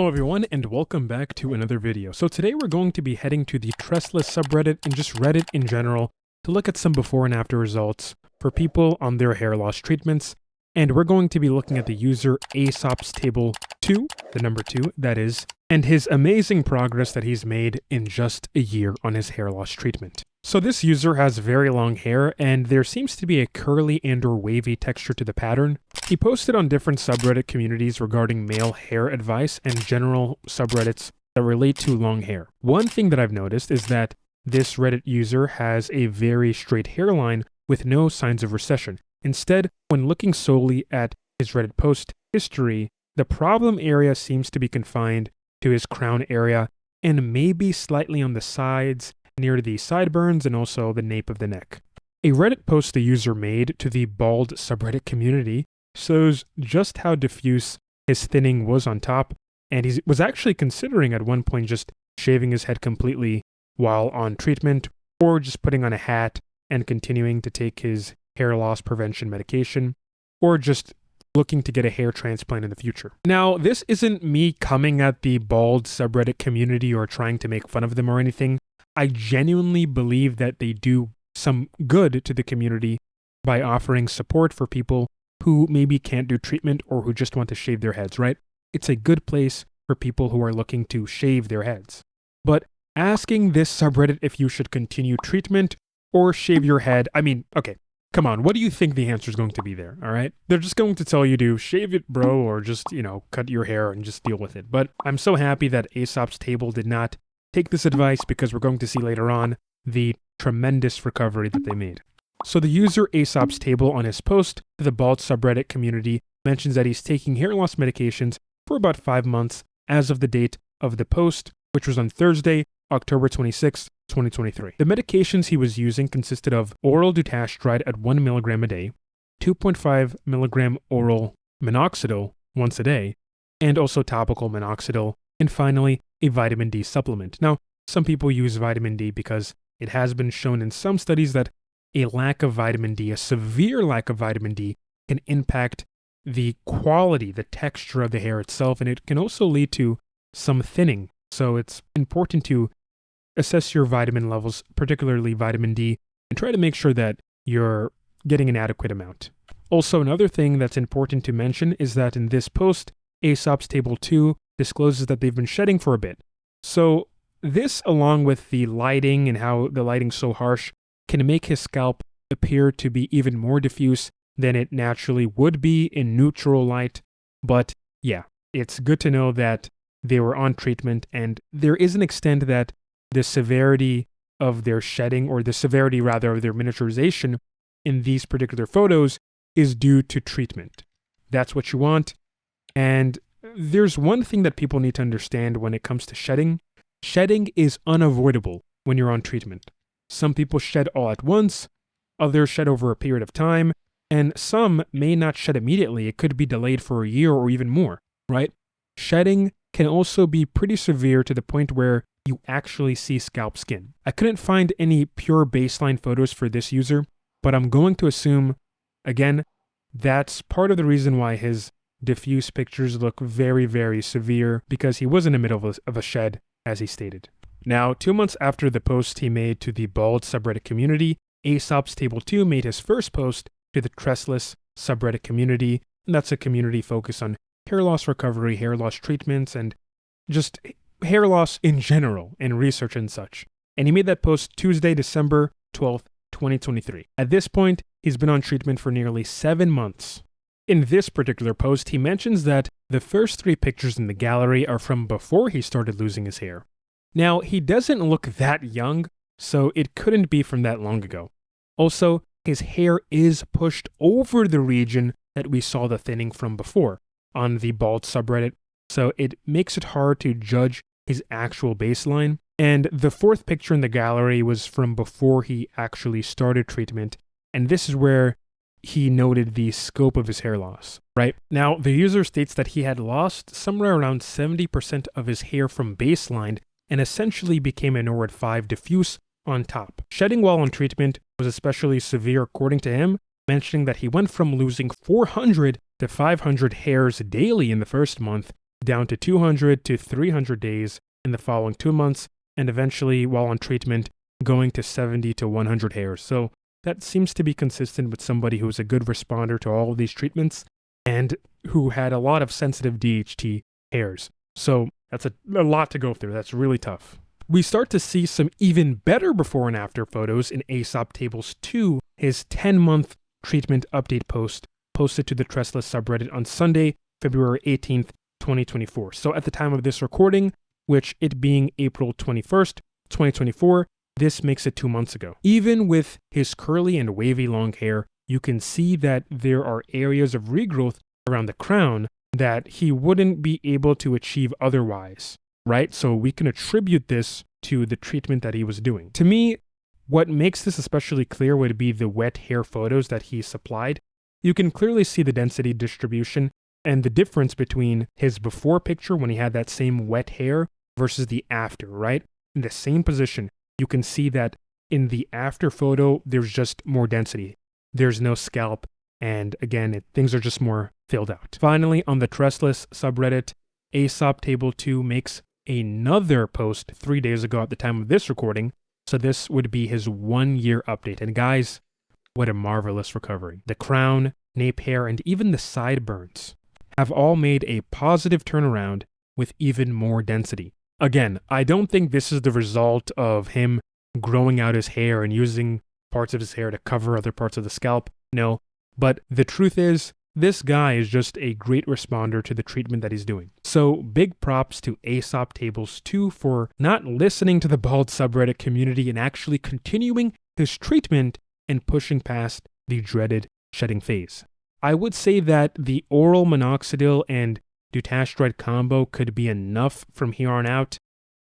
Hello everyone, and welcome back to another video. So today we're going to be heading to the Trestless subreddit and just Reddit in general to look at some before and after results for people on their hair loss treatments. And we're going to be looking at the user Aesop's Table 2, the number 2, that is, and his amazing progress that he's made in just a year on his hair loss treatment. So this user has very long hair, and there seems to be a curly and or wavy texture to the pattern. He posted on different subreddit communities regarding male hair advice and general subreddits that relate to long hair. One thing that I've noticed is that this Reddit user has a very straight hairline with no signs of recession. Instead, when looking solely at his Reddit post history, the problem area seems to be confined to his crown area and maybe slightly on the sides, near the sideburns and also the nape of the neck. A Reddit post the user made to the bald subreddit community shows just how diffuse his thinning was on top, and he was actually considering at one point just shaving his head completely while on treatment, or just putting on a hat and continuing to take his hair loss prevention medication, or just looking to get a hair transplant in the future. Now, this isn't me coming at the bald subreddit community or trying to make fun of them or anything. I genuinely believe that they do some good to the community by offering support for people who maybe can't do treatment or who just want to shave their heads, right? It's a good place for people who are looking to shave their heads. But asking this subreddit if you should continue treatment or shave your head, I mean, okay, come on, what do you think the answer is going to be there, all right? They're just going to tell you to shave it, bro, or just, cut your hair and just deal with it. But I'm so happy that Aesop's Table did not take this advice, because we're going to see later on the tremendous recovery that they made. So the user Aesop's Table on his post to the bald subreddit community mentions that he's taking hair loss medications for about 5 months as of the date of the post, which was on Thursday, October 26, 2023. The medications he was using consisted of oral dutasteride at 1 milligram a day, 2.5 milligram oral minoxidil once a day, and also topical minoxidil, and finally, a vitamin D supplement. Now, some people use vitamin D because it has been shown in some studies that a lack of vitamin D, a severe lack of vitamin D, can impact the quality, the texture of the hair itself, and it can also lead to some thinning. So it's important to assess your vitamin levels, particularly vitamin D, and try to make sure that you're getting an adequate amount. Also, another thing that's important to mention is that in this post, Aesop's Table 2 discloses that they've been shedding for a bit. So this, along with the lighting and how the lighting's so harsh, can make his scalp appear to be even more diffuse than it naturally would be in neutral light. But yeah, it's good to know that they were on treatment, and there is an extent that the severity of their shedding, or the severity rather of their miniaturization in these particular photos, is due to treatment. That's what you want. And there's one thing that people need to understand when it comes to shedding. Shedding is unavoidable when you're on treatment. Some people shed all at once, others shed over a period of time, and some may not shed immediately. It could be delayed for a year or even more, right? Shedding can also be pretty severe to the point where you actually see scalp skin. I couldn't find any pure baseline photos for this user, but I'm going to assume, again, that's part of the reason why his diffuse pictures look very, very severe, because he was in the middle of a shed, as he stated. Now, 2 months after the post he made to the bald subreddit community, Aesop's Table 2 made his first post to the Trestless subreddit community, and that's a community focused on hair loss recovery, hair loss treatments, and just hair loss in general, and research and such. And he made that post Tuesday, December 12th, 2023. At this point, he's been on treatment for nearly 7 months. In this particular post, he mentions that the first 3 pictures in the gallery are from before he started losing his hair. Now, he doesn't look that young, so it couldn't be from that long ago. Also, his hair is pushed over the region that we saw the thinning from before on the bald subreddit, so it makes it hard to judge his actual baseline. And the 4th picture in the gallery was from before he actually started treatment, and this is where he noted the scope of his hair loss, right? Now, the user states that he had lost somewhere around 70% of his hair from baseline and essentially became a NORAD 5 diffuse on top. Shedding while on treatment was especially severe according to him, mentioning that he went from losing 400 to 500 hairs daily in the first month down to 200 to 300 days in the following 2 months, and eventually, while on treatment, going to 70 to 100 hairs. So that seems to be consistent with somebody who is a good responder to all of these treatments and who had a lot of sensitive DHT hairs. So that's a lot to go through. That's really tough. We start to see some even better before and after photos in Aesop Tables 2, his 10-month treatment update post posted to the Trestless subreddit on Sunday, February 18th, 2024. So at the time of this recording, which it being April 21st, 2024, this makes it 2 months ago. Even with his curly and wavy long hair, you can see that there are areas of regrowth around the crown that he wouldn't be able to achieve otherwise, right? So we can attribute this to the treatment that he was doing. To me, what makes this especially clear would be the wet hair photos that he supplied. You can clearly see the density distribution and the difference between his before picture when he had that same wet hair versus the after, right? In the same position, you can see that in the after photo, there's just more density. There's no scalp, and again, things are just more filled out. Finally, on the Trestless subreddit, Aesop Table 2 makes another post 3 days ago at the time of this recording, so this would be his 1-year update. And guys, what a marvelous recovery. The crown, nape hair, and even the sideburns have all made a positive turnaround with even more density. Again, I don't think this is the result of him growing out his hair and using parts of his hair to cover other parts of the scalp. No, but the truth is, this guy is just a great responder to the treatment that he's doing. So big props to Aesop Tables 2 for not listening to the bald subreddit community and actually continuing his treatment and pushing past the dreaded shedding phase. I would say that the oral minoxidil and dutasteride combo could be enough from here on out,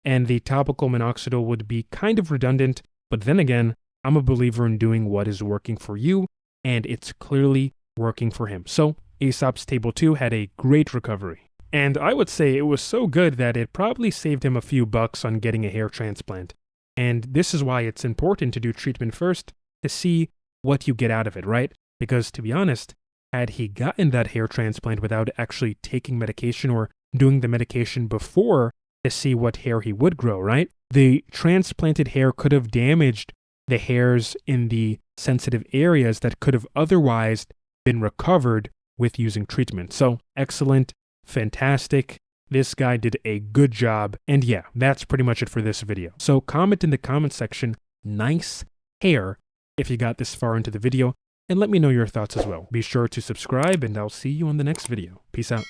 and the topical minoxidil would be kind of redundant, but then again, I'm a believer in doing what is working for you, and it's clearly working for him. So Aesop's Table 2 had a great recovery. And I would say it was so good that it probably saved him a few bucks on getting a hair transplant. And this is why it's important to do treatment first to see what you get out of it, right? Because to be honest, had he gotten that hair transplant without actually taking medication or doing the medication before to see what hair he would grow, right? The transplanted hair could have damaged the hairs in the sensitive areas that could have otherwise been recovered with using treatment. So excellent, fantastic. This guy did a good job. And yeah, that's pretty much it for this video. So comment in the comment section, nice hair, if you got this far into the video, and let me know your thoughts as well. Be sure to subscribe, and I'll see you on the next video. Peace out.